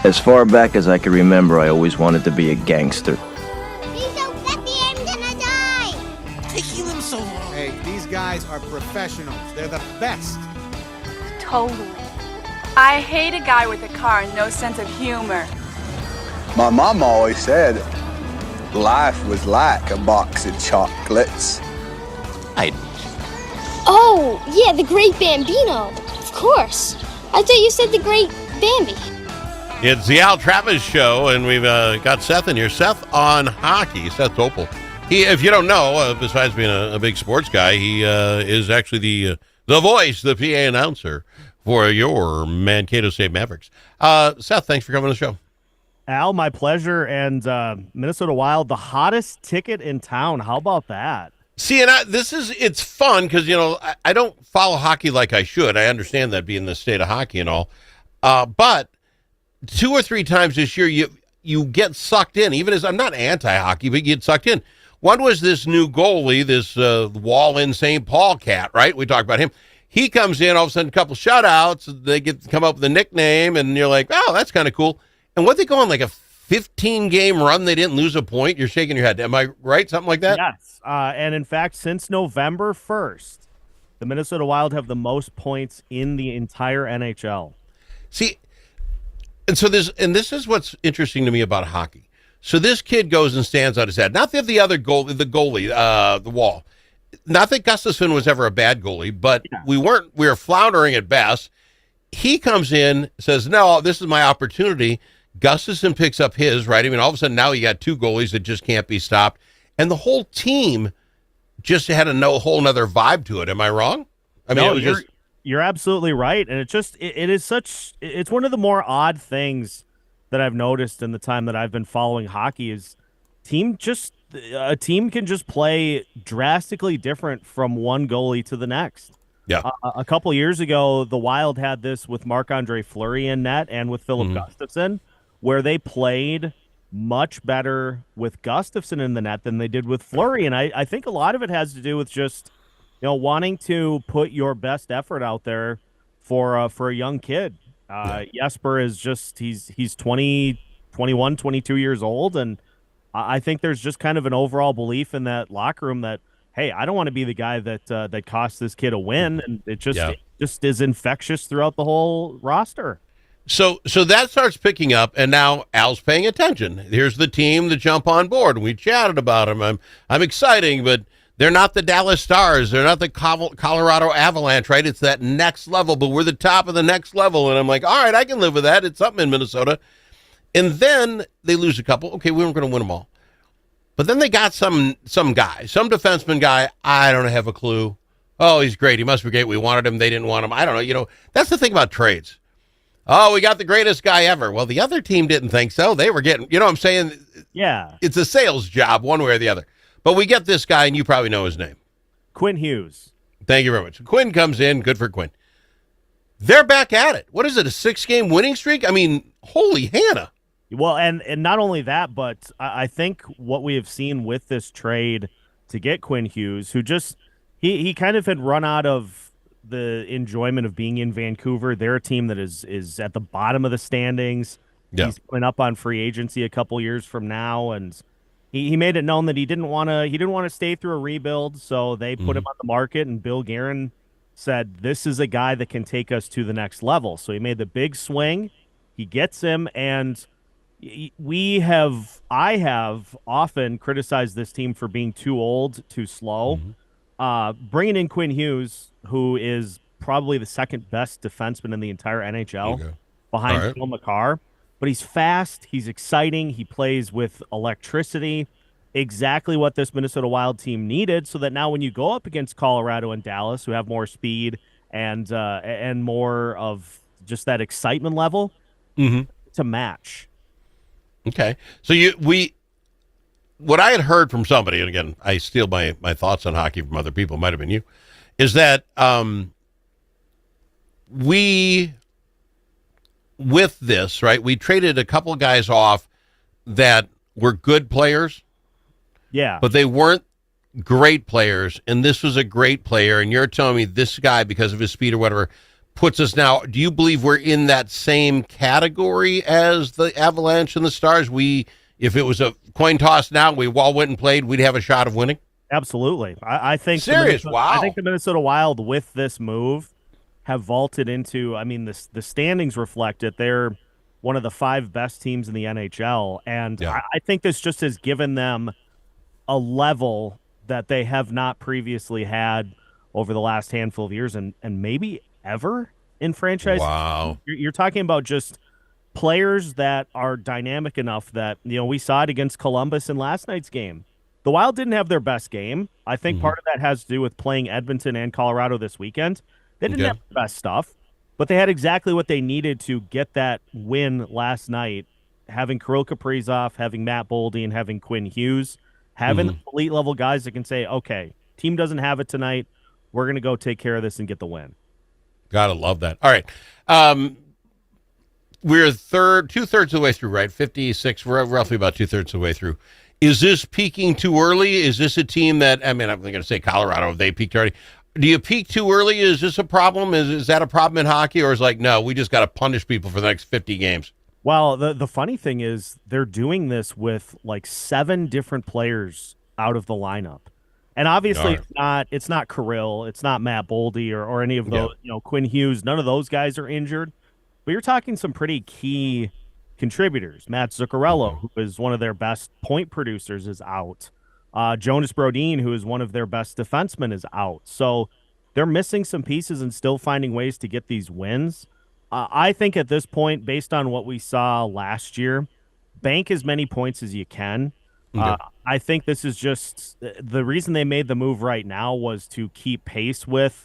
As far back as I can remember, I always wanted to be a gangster. Taking them so long. Hey, these guys are professionals. They're the best. Totally. I hate a guy with a car and no sense of humor. My mom always said life was like a box of chocolates. Oh, yeah, the Great Bambino. Of course. I thought you said the Great Bambi. It's the Al Travis Show, and we've got Seth in here. Seth on hockey, Seth Topol. He, if you don't know, besides being a big sports guy, he is actually the voice, the PA announcer for your Mankato State Mavericks. Seth, thanks for coming on the show. Al, my pleasure. And Minnesota Wild, the hottest ticket in town. How about that? See, and it's fun because, I don't follow hockey like I should. I understand that being the state of hockey and all. But 2 or 3 times this year, you get sucked in, even as I'm not anti-hockey, but you get sucked in. One was this new goalie, this Wall in St. Paul cat, right? We talked about him. He comes in, all of a sudden, a couple shutouts. They come up with a nickname, and you're like, oh, that's kind of cool. And what they go on, like a 15-game run, they didn't lose a point? You're shaking your head. Am I right? Something like that? Yes. And in fact, since November 1st, the Minnesota Wild have the most points in the entire NHL. See, and so this is what's interesting to me about hockey. So this kid goes and stands on his head. Not that the other goalie, the Wall. Not that Gustafsson was ever a bad goalie, but we were floundering at best. He comes in, says, no, this is my opportunity. Gustafsson picks up his, right? I mean, all of a sudden now you got 2 goalies that just can't be stopped. And the whole team just had a whole nother vibe to it. Am I wrong? I mean, no, you're absolutely right. And it's one of the more odd things that I've noticed in the time that I've been following hockey is a team can just play drastically different from one goalie to the next. Yeah. A couple years ago, the Wild had this with Marc-Andre Fleury in net and with Philip Gustafsson, where they played much better with Gustafsson in the net than they did with Fleury. And I think a lot of it has to do with just, wanting to put your best effort out there for a young kid. Jesper is just, he's 20, 21, 22 years old. And I think there's just kind of an overall belief in that locker room that, hey, I don't want to be the guy that cost this kid a win. And it just is infectious throughout the whole roster. So that starts picking up, and now Al's paying attention. Here's the team to jump on board. We chatted about them. I'm exciting, but they're not the Dallas Stars. They're not the Colorado Avalanche, right? It's that next level, but we're the top of the next level. And I'm like, all right, I can live with that. It's something in Minnesota. And then they lose a couple. Okay, we weren't going to win them all. But then they got some guy, some defenseman guy. I don't have a clue. Oh, he's great. He must be great. We wanted him. They didn't want him. I don't know. That's the thing about trades. Oh, we got the greatest guy ever. Well, the other team didn't think so. They were getting, what I'm saying? Yeah. It's a sales job one way or the other. But we get this guy, and you probably know his name. Quinn Hughes. Thank you very much. Quinn comes in. Good for Quinn. They're back at it. What is it, a 6-game winning streak? I mean, holy Hannah. Well, and not only that, but I think what we have seen with this trade to get Quinn Hughes, who just, he kind of had run out of the enjoyment of being in Vancouver. They're a team that is at the bottom of the standings. Yeah. He's coming up on free agency a couple years from now, and he made it known that he didn't want to stay through a rebuild, so they put him on the market, and Bill Guerin said, this is a guy that can take us to the next level. So he made the big swing. He gets him, and I have often criticized this team for being too old, too slow. Bringing in Quinn Hughes, who is probably the second best defenseman in the entire NHL behind Phil McCarr. But he's fast, he's exciting, he plays with electricity, exactly what this Minnesota Wild team needed, so that now when you go up against Colorado and Dallas, who have more speed and more of just that excitement level, to match. Okay. So what I had heard from somebody, and again, I steal my thoughts on hockey from other people, might have been you, is that with this, right, we traded a couple of guys off that were good players. Yeah. But they weren't great players, and this was a great player, and you're telling me this guy, because of his speed or whatever, puts us now. Do you believe we're in that same category as the Avalanche and the Stars? If it was a coin toss now, we all went and played, we'd have a shot of winning? Absolutely. I think Serious? Wow. I think the Minnesota Wild, with this move, have vaulted into, the standings reflect it. They're one of the 5 best teams in the NHL. And I think this just has given them a level that they have not previously had over the last handful of years and maybe ever in franchise. Wow. You're talking about just players that are dynamic enough that, we saw it against Columbus in last night's game. The Wild didn't have their best game. I think part of that has to do with playing Edmonton and Colorado this weekend. They didn't have the best stuff, but they had exactly what they needed to get that win last night, having Kirill Kaprizov, having Matt Boldy, and having Quinn Hughes, having the elite level guys that can say, okay, team doesn't have it tonight. We're going to go take care of this and get the win. Gotta love that. All right. We're 2/3 of the way through, right? 56, we're roughly about 2/3 of the way through. Is this peaking too early? Is this a team that, I'm going to say Colorado, they peaked already. Do you peak too early? Is this a problem? Is that a problem in hockey? Or is no, we just got to punish people for the next 50 games? Well, the funny thing is they're doing this with 7 different players out of the lineup. And obviously it's not Kirill, it's not Matt Boldy or any of those, Quinn Hughes, none of those guys are injured. But you're talking some pretty key contributors. Matt Zuccarello, who is one of their best point producers, is out. Jonas Brodin, who is one of their best defensemen, is out. So they're missing some pieces and still finding ways to get these wins. I think at this point, based on what we saw last year, bank as many points as you can. I think this is just the reason they made the move right now was to keep pace with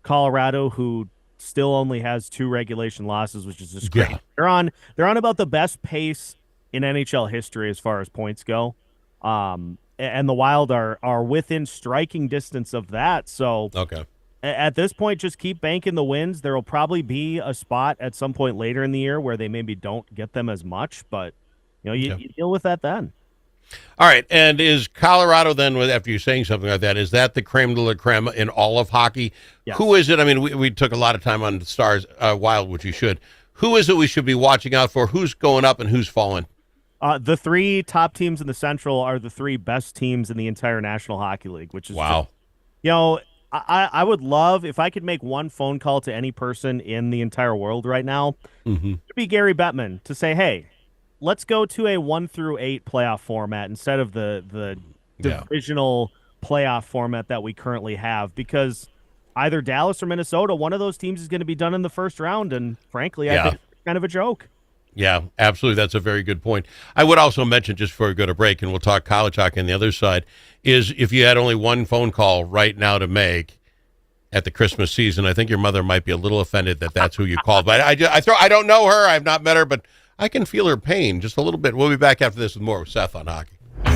Colorado, who still only has 2 regulation losses, which is just great. They're on about the best pace in NHL history as far as points go. And the Wild are within striking distance of that. So at this point, just keep banking the wins. There will probably be a spot at some point later in the year where they maybe don't get them as much, but you deal with that then. All right, and is Colorado then, after you're saying something like that, is that the creme de la creme in all of hockey? Yes. Who is it? I mean, we took a lot of time on the Stars Wild, which you should. Who is it we should be watching out for? Who's going up and who's falling? The 3 top teams in the Central are the 3 best teams in the entire National Hockey League, which is wow. I would love if I could make one phone call to any person in the entire world right now. It'd be Gary Bettman to say, hey, let's go to a 1-8 playoff format instead of the divisional playoff format that we currently have, because either Dallas or Minnesota, one of those teams is going to be done in the first round, and frankly, I think it's kind of a joke. Yeah, absolutely. That's a very good point. I would also mention, just before we go to break, and we'll talk college hockey on the other side, is if you had only one phone call right now to make at the Christmas season, I think your mother might be a little offended that that's who you called. But I don't know her. I've not met her, but I can feel her pain just a little bit. We'll be back after this with more with Seth on hockey.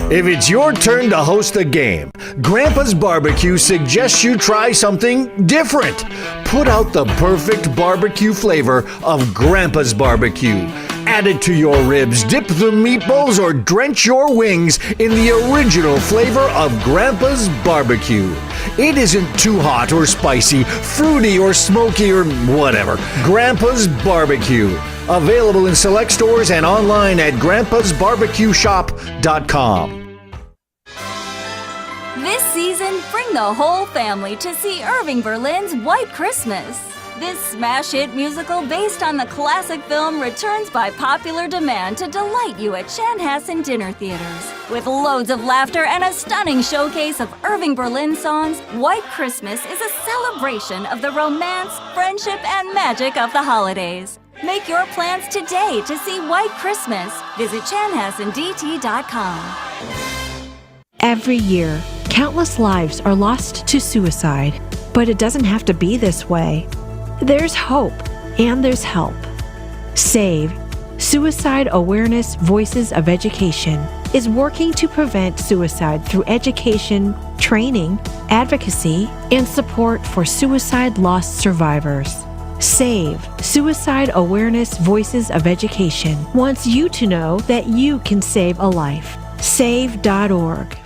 If it's your turn to host a game, Grandpa's Barbecue suggests you try something different. Put out the perfect barbecue flavor of Grandpa's Barbecue. Add it to your ribs, dip the meatballs, or drench your wings in the original flavor of Grandpa's Barbecue. It isn't too hot or spicy, fruity or smoky or whatever. Grandpa's Barbecue. Available in select stores and online at grandpasbarbecueshop.com. This season, bring the whole family to see Irving Berlin's White Christmas. This smash hit musical based on the classic film returns by popular demand to delight you at Chanhassen dinner theaters. With loads of laughter and a stunning showcase of Irving Berlin songs, White Christmas is a celebration of the romance, friendship, and magic of the holidays. Make your plans today to see White Christmas. Visit chanhassendt.com. Every year, countless lives are lost to suicide, but it doesn't have to be this way. There's hope and there's help. SAVE, Suicide Awareness Voices of Education, is working to prevent suicide through education, training, advocacy, and support for suicide loss survivors. SAVE, Suicide Awareness Voices of Education, wants you to know that you can save a life. SAVE.org.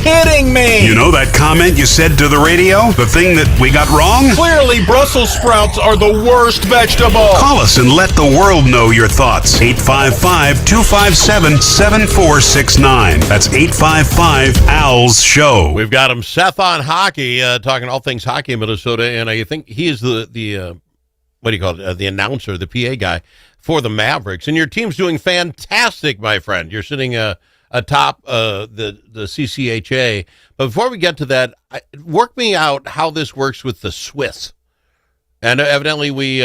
kidding me? You know that comment you said to the radio? The thing that we got wrong? Clearly, Brussels sprouts are the worst vegetable. Call us and let the world know your thoughts. 855-257-7469. That's 855-ALS Show. We've got him, Seth, on hockey, talking all things hockey in Minnesota, and I think he is the what do you call it, the announcer, the PA guy for the Mavericks. And your team's doing fantastic, my friend. You're sitting atop the CCHA. But before we get to that, work me out how this works with the Swiss. And evidently we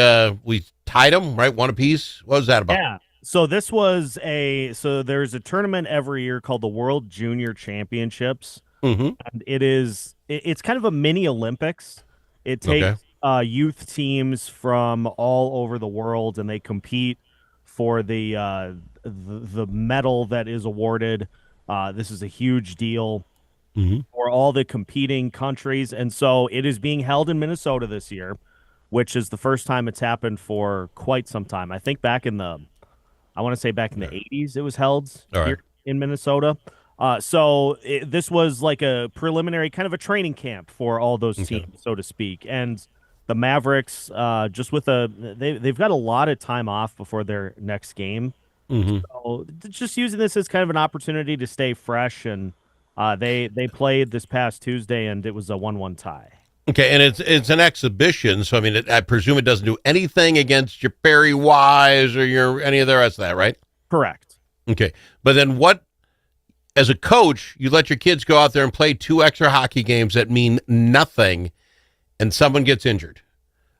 tied them, right? One apiece. What was that about? Yeah. So this was there's a tournament every year called the World Junior Championships. Mm-hmm. And it's kind of a mini Olympics. It takes youth teams from all over the world, and they compete for the medal that is awarded. This is a huge deal for all the competing countries, and so it is being held in Minnesota this year, which is the first time it's happened for quite some time. I think back in the 80s it was held here in Minnesota. This was like a preliminary kind of a training camp for all those teams, so to speak. And the Mavericks, they've got a lot of time off before their next game. So just using this as kind of an opportunity to stay fresh. And they played this past Tuesday, and it was a 1-1 tie. Okay, and it's an exhibition, so I mean, I presume it doesn't do anything against your Perry Wise or any of the rest of that, right? Correct. Okay, but then what? As a coach, you let your kids go out there and play 2 extra hockey games that mean nothing, and someone gets injured.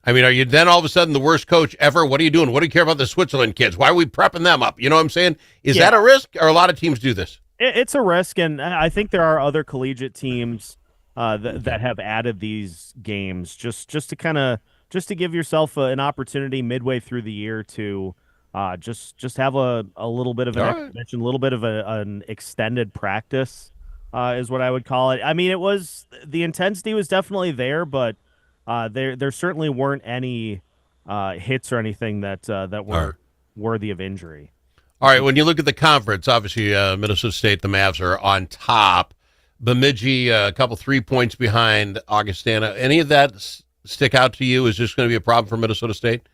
I mean, are you then all of a sudden the worst coach ever? What are you doing? What do you care about the Switzerland kids? Why are we prepping them up? You know what I'm saying? Is that a risk, or a lot of teams do this? It's a risk, and I think there are other collegiate teams that have added these games just to give yourself an opportunity midway through the year to just have a little bit of an exhibition, a little bit of an extended practice is what I would call it. I mean, the intensity was definitely there, but there certainly weren't any hits or anything that were worthy of injury. All right, when you look at the conference, obviously Minnesota State, the Mavs are on top. Bemidji, a couple 3 points behind Augustana. Any of that stick out to you? Is this going to be a problem for Minnesota State?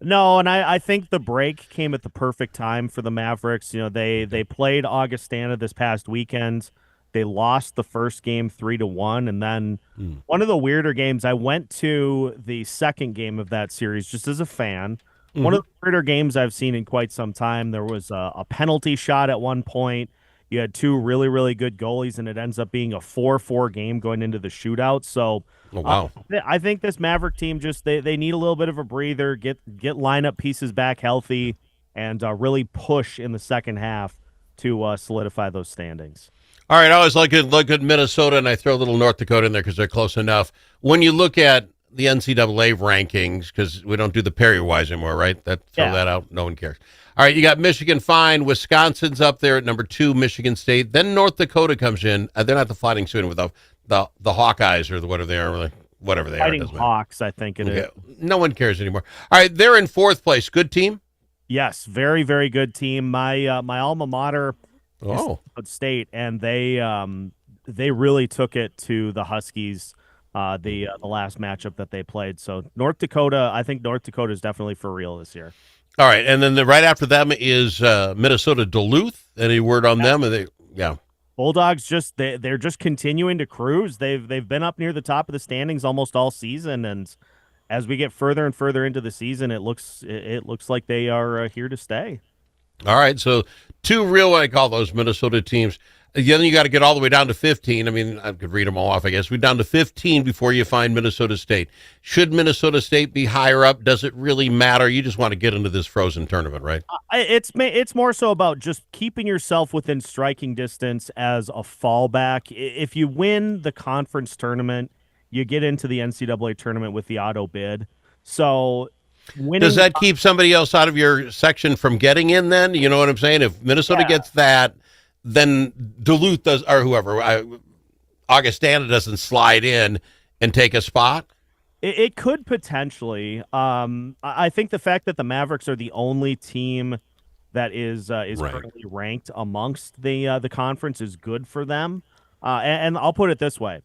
No, and I think the break came at the perfect time for the Mavericks. You know, they played Augustana this past weekend. They lost the first game 3-1, and then one of the weirder games, I went to the second game of that series just as a fan. One of the weirder games I've seen in quite some time. There was a penalty shot at one point. You had 2 really, really good goalies, and it ends up being a 4-4 game going into the shootout. So I think this Maverick team they need a little bit of a breather, get lineup pieces back healthy, and really push in the second half to solidify those standings. All right, I always look at Minnesota, and I throw a little North Dakota in there because they're close enough. When you look at the NCAA rankings, because we don't do the Perry-Wise anymore, right? Throw that out. No one cares. All right, you got Michigan fine. Wisconsin's up there at number 2, Michigan State. Then North Dakota comes in. They're not the Fighting Sioux with the Hawkeyes or whatever they are. Whatever they Fighting are. Hawks, I think it is. No one cares anymore. All right, they're in 4th place. Good team? Yes, very, very good team. My alma mater is State, and they really took it to the Huskies the last matchup that they played. So North Dakota, I think North Dakota is definitely for real this year. All right, and then right after them is Minnesota Duluth. Any word on them? Bulldogs they're just continuing to cruise. They've been up near the top of the standings almost all season, and as we get further and further into the season, it looks like they are here to stay. All right, so 2 real, what I call those Minnesota teams. Then you got to get all the way down to 15. I mean, I could read them all off, I guess. We're down to 15 before you find Minnesota State. Should Minnesota State be higher up? Does it really matter? You just want to get into this frozen tournament, right? It's more so about just keeping yourself within striking distance as a fallback. If you win the conference tournament, you get into the NCAA tournament with the auto bid. So does that keep somebody else out of your section from getting in then? You know what I'm saying? If Minnesota gets that, then Duluth does, or whoever, Augustana doesn't slide in and take a spot? It could potentially. I think the fact that the Mavericks are the only team that is currently ranked amongst the conference is good for them. And I'll put it this way.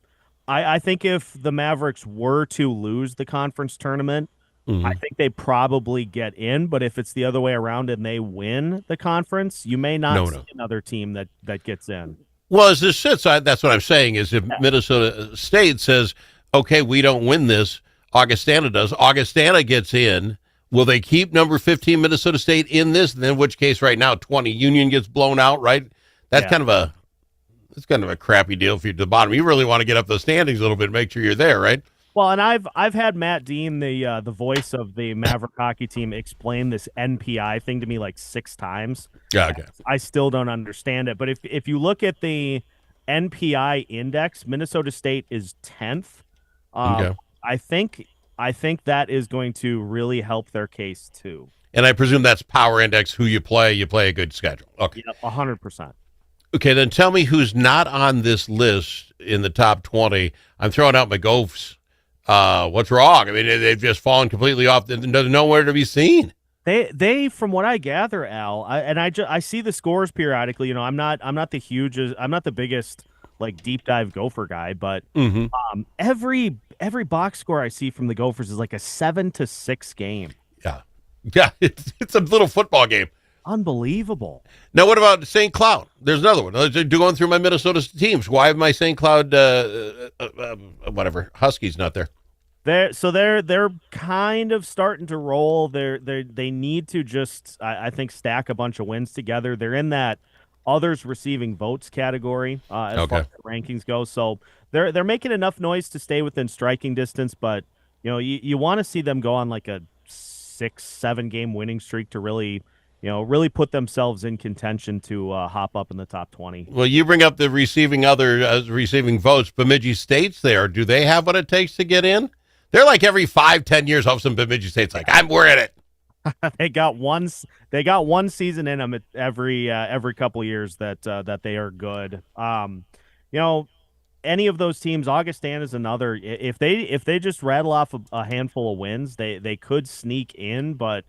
I think if the Mavericks were to lose the conference tournament, I think they probably get in. But if it's the other way around and they win the conference, you may not see another team that gets in. Well, as this sits, that's what I'm saying, is if Minnesota State says, okay, we don't win this, Augustana does, Augustana gets in, will they keep number 15 Minnesota State in this? And in which case right now 20 Union gets blown out, right? That's kind of a crappy deal for you at the bottom. You really want to get up the standings a little bit, make sure you're there, right? Well, and I've had Matt Dean, the voice of the Maverick hockey team, explain this NPI thing to me like 6 times. Yeah, okay. I still don't understand it. But if you look at the NPI index, Minnesota State is 10th. Okay. I think that is going to really help their case too. And I presume that's power index. Who you play a good schedule. Okay, 100%. Okay, then tell me who's not on this list in the top 20. I'm throwing out my Gophers. What's wrong? I mean, they've just fallen completely off. They're nowhere to be seen. They, from what I gather, Al, I see the scores periodically. You know, I'm not the biggest like deep dive Gopher guy, but every box score I see from the Gophers is like a 7-6 game. Yeah, it's a little football game. Unbelievable. Now, what about St. Cloud? There's another one. Going through my Minnesota teams. Why have my St. Cloud, Huskies not there? They're kind of starting to roll. They need to just, I think, stack a bunch of wins together. They're in that others receiving votes category as far as the rankings go. So they're making enough noise to stay within striking distance, but you want to see them go on like a 6-7 game winning streak to really put themselves in contention to hop up in the top 20. Well, you bring up the receiving votes. Bemidji State's there. Do they have what it takes to get in? They're like every 5-10 years, all of a sudden Bemidji State's like, we're in it. They got one season in them at every couple of years that they are good. Any of those teams, Augustana is another. If they just rattle off a handful of wins, they could sneak in, but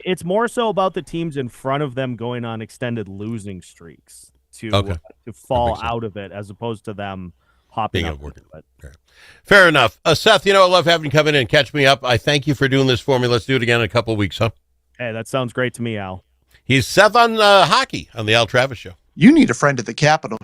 it's more so about the teams in front of them going on extended losing streaks to fall out of it, as opposed to them hopping up into it. Fair enough. Seth, I love having you come in and catch me up. I thank you for doing this for me. Let's do it again in a couple of weeks, huh? Hey, that sounds great to me, Al. He's Seth on hockey on the Al Travis Show. You need a friend at the Capitol